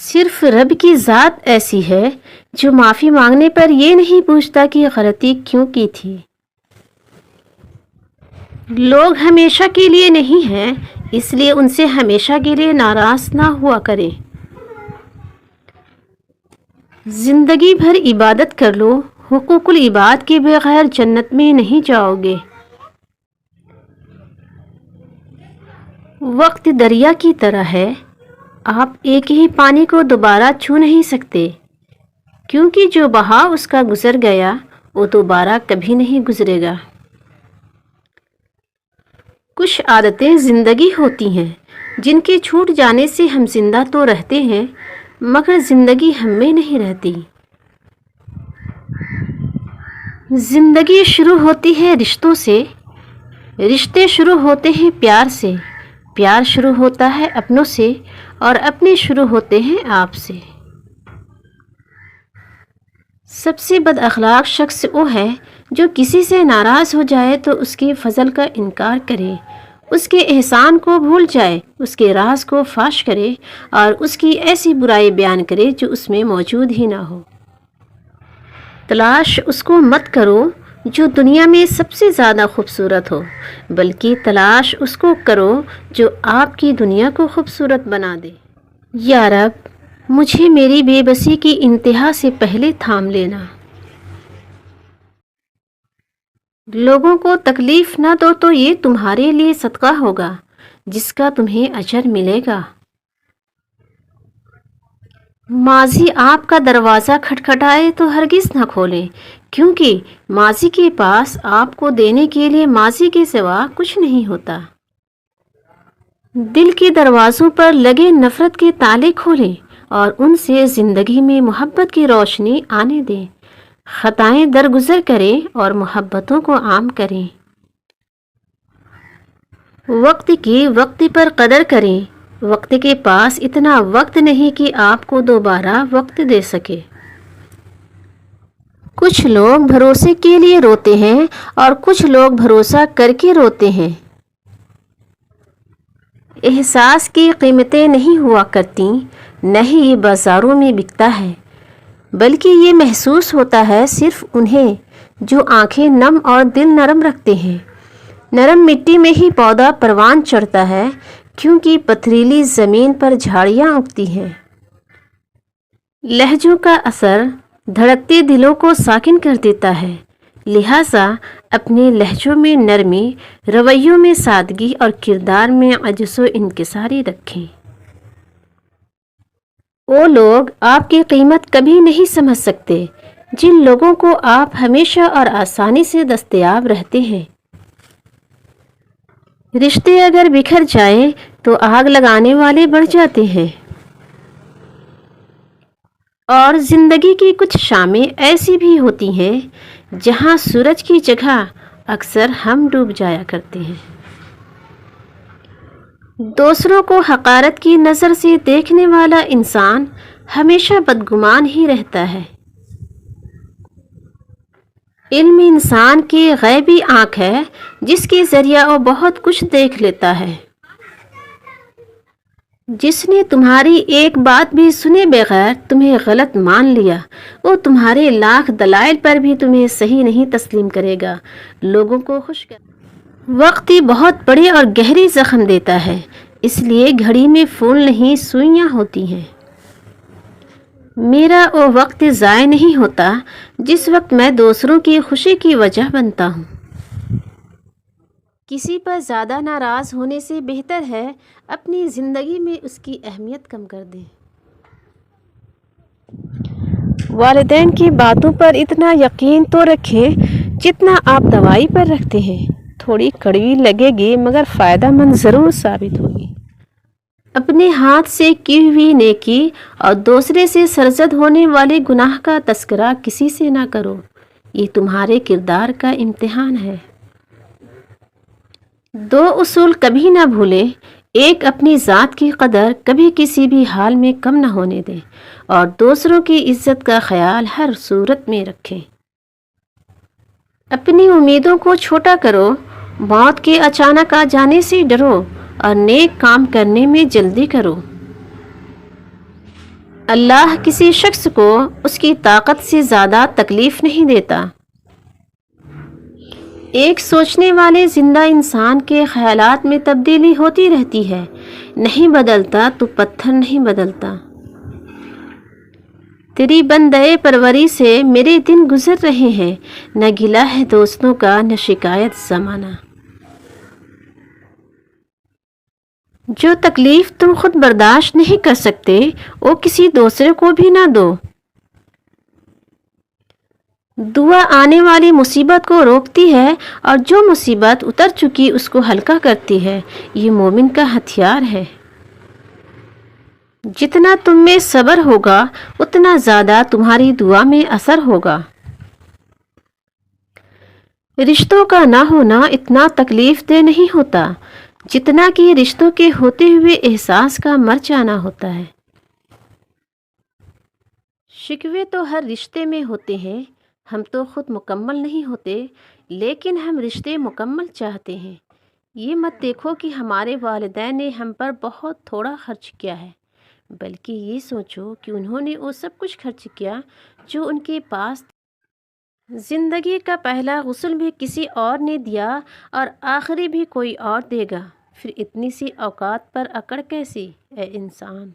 صرف رب کی ذات ایسی ہے جو معافی مانگنے پر یہ نہیں پوچھتا کہ غلطی کیوں کی تھی۔ لوگ ہمیشہ کے لیے نہیں ہیں، اس لیے ان سے ہمیشہ کے لیے ناراض نہ ہوا کریں۔ زندگی بھر عبادت کر لو، حقوق العباد کے بغیر جنت میں نہیں جاؤ گے۔ وقت دریا کی طرح ہے، آپ ایک ہی پانی کو دوبارہ چھو نہیں سکتے، کیونکہ جو بہاؤ اس کا گزر گیا وہ دوبارہ کبھی نہیں گزرے گا۔ کچھ عادتیں زندگی ہوتی ہیں جن کے چھوٹ جانے سے ہم زندہ تو رہتے ہیں مگر زندگی ہم میں نہیں رہتی۔ زندگی شروع ہوتی ہے رشتوں سے، رشتے شروع ہوتے ہیں پیار سے، پیار شروع ہوتا ہے اپنوں سے، اور اپنے شروع ہوتے ہیں آپ سے۔ سب سے بد اخلاق شخص وہ ہے جو کسی سے ناراض ہو جائے تو اس کے فضل کا انکار کرے، اس کے احسان کو بھول جائے، اس کے راز کو فاش کرے اور اس کی ایسی برائی بیان کرے جو اس میں موجود ہی نہ ہو۔ تلاش اس کو مت کرو جو دنیا میں سب سے زیادہ خوبصورت ہو، بلکہ تلاش اس کو کرو جو آپ کی دنیا کو خوبصورت بنا دے۔ یا رب، مجھے میری بے بسی کی انتہا سے پہلے تھام لینا۔ لوگوں کو تکلیف نہ دو تو یہ تمہارے لیے صدقہ ہوگا جس کا تمہیں اجر ملے گا۔ ماضی آپ کا دروازہ کھٹکھٹائے تو ہرگز نہ کھولیں، کیونکہ ماضی کے پاس آپ کو دینے کے لیے ماضی کے سوا کچھ نہیں ہوتا۔ دل کے دروازوں پر لگے نفرت کے تالے کھولیں اور ان سے زندگی میں محبت کی روشنی آنے دیں۔ خطائیں درگزر کریں اور محبتوں کو عام کریں۔ وقت کی وقت پر قدر کریں، وقت کے پاس اتنا وقت نہیں کہ آپ کو دوبارہ وقت دے سکے۔ کچھ لوگ بھروسے کے لیے روتے ہیں اور کچھ لوگ بھروسہ کر کے روتے ہیں۔ احساس کی قیمتیں نہیں ہوا کرتی، نہ ہی یہ بازاروں میں بکتا ہے، بلکہ یہ محسوس ہوتا ہے صرف انہیں جو آنکھیں نم اور دل نرم رکھتے ہیں۔ نرم مٹی میں ہی پودا پروان چڑھتا ہے، کیونکہ پتھریلی زمین پر جھاڑیاں اگتی ہیں۔ لہجوں کا اثر دھڑکتے دلوں کو ساکن کر دیتا ہے، لہٰذا اپنے لہجوں میں نرمی، رویوں میں سادگی اور کردار میں عجز و انکساری رکھیں۔ وہ لوگ آپ کی قیمت کبھی نہیں سمجھ سکتے جن لوگوں کو آپ ہمیشہ اور آسانی سے دستیاب رہتے ہیں۔ رشتے اگر بکھر جائیں تو آگ لگانے والے بڑھ جاتے ہیں، اور زندگی کی کچھ شامیں ایسی بھی ہوتی ہیں جہاں سورج کی جگہ اکثر ہم ڈوب جایا کرتے ہیں۔ دوسروں کو حقارت کی نظر سے دیکھنے والا انسان ہمیشہ بدگمان ہی رہتا ہے۔ علم انسان کی غیبی آنکھ ہے جس کے ذریعہ وہ بہت کچھ دیکھ لیتا ہے۔ جس نے تمہاری ایک بات بھی سنے بغیر تمہیں غلط مان لیا، وہ تمہارے لاکھ دلائل پر بھی تمہیں صحیح نہیں تسلیم کرے گا۔ لوگوں کو خوش کر وقت بہت بڑے اور گہری زخم دیتا ہے، اس لیے گھڑی میں پھول نہیں سوئیاں ہوتی ہیں۔ میرا وہ وقت ضائع نہیں ہوتا جس وقت میں دوسروں کی خوشی کی وجہ بنتا ہوں۔ کسی پر زیادہ ناراض ہونے سے بہتر ہے اپنی زندگی میں اس کی اہمیت کم کر دیں۔ والدین کی باتوں پر اتنا یقین تو رکھیں جتنا آپ دوائی پر رکھتے ہیں۔ تھوڑی کڑوی لگے گی مگر فائدہ مند ضرور ثابت ہوگی۔ اپنے ہاتھ سے کی ہوئی نیکی اور دوسرے سے سرزد ہونے والے گناہ کا تذکرہ کسی سے نہ کرو، یہ تمہارے کردار کا امتحان ہے۔ دو اصول کبھی نہ بھولیں، ایک اپنی ذات کی قدر کبھی کسی بھی حال میں کم نہ ہونے دیں، اور دوسروں کی عزت کا خیال ہر صورت میں رکھیں۔ اپنی امیدوں کو چھوٹا کرو، موت کے اچانک آ جانے سے ڈرو اور نیک کام کرنے میں جلدی کرو۔ اللہ کسی شخص کو اس کی طاقت سے زیادہ تکلیف نہیں دیتا۔ ایک سوچنے والے زندہ انسان کے خیالات میں تبدیلی ہوتی رہتی ہے، نہیں بدلتا تو پتھر نہیں بدلتا۔ تیری بندے پروری سے میرے دن گزر رہے ہیں، نہ گلہ ہے دوستوں کا نہ شکایت زمانہ۔ جو تکلیف تم خود برداشت نہیں کر سکتے وہ کسی دوسرے کو بھی نہ دو۔ دعا آنے والی مصیبت کو روکتی ہے اور جو مصیبت اتر چکی اس کو ہلکا کرتی ہے، یہ مومن کا ہتھیار ہے۔ جتنا تم میں صبر ہوگا اتنا زیادہ تمہاری دعا میں اثر ہوگا۔ رشتوں کا نہ ہونا اتنا تکلیف دہ نہیں ہوتا جتنا کہ رشتوں کے ہوتے ہوئے احساس کا مر جانا ہوتا ہے۔ شکوے تو ہر رشتے میں ہوتے ہیں، ہم تو خود مکمل نہیں ہوتے لیکن ہم رشتے مکمل چاہتے ہیں۔ یہ مت دیکھو کہ ہمارے والدین نے ہم پر بہت تھوڑا خرچ کیا ہے، بلکہ یہ سوچو کہ انہوں نے وہ سب کچھ خرچ کیا جو ان کے پاس تھا۔ زندگی کا پہلا غسل بھی کسی اور نے دیا اور آخری بھی کوئی اور دے گا، پھر اتنی سی اوقات پر اکڑ کیسی اے انسان۔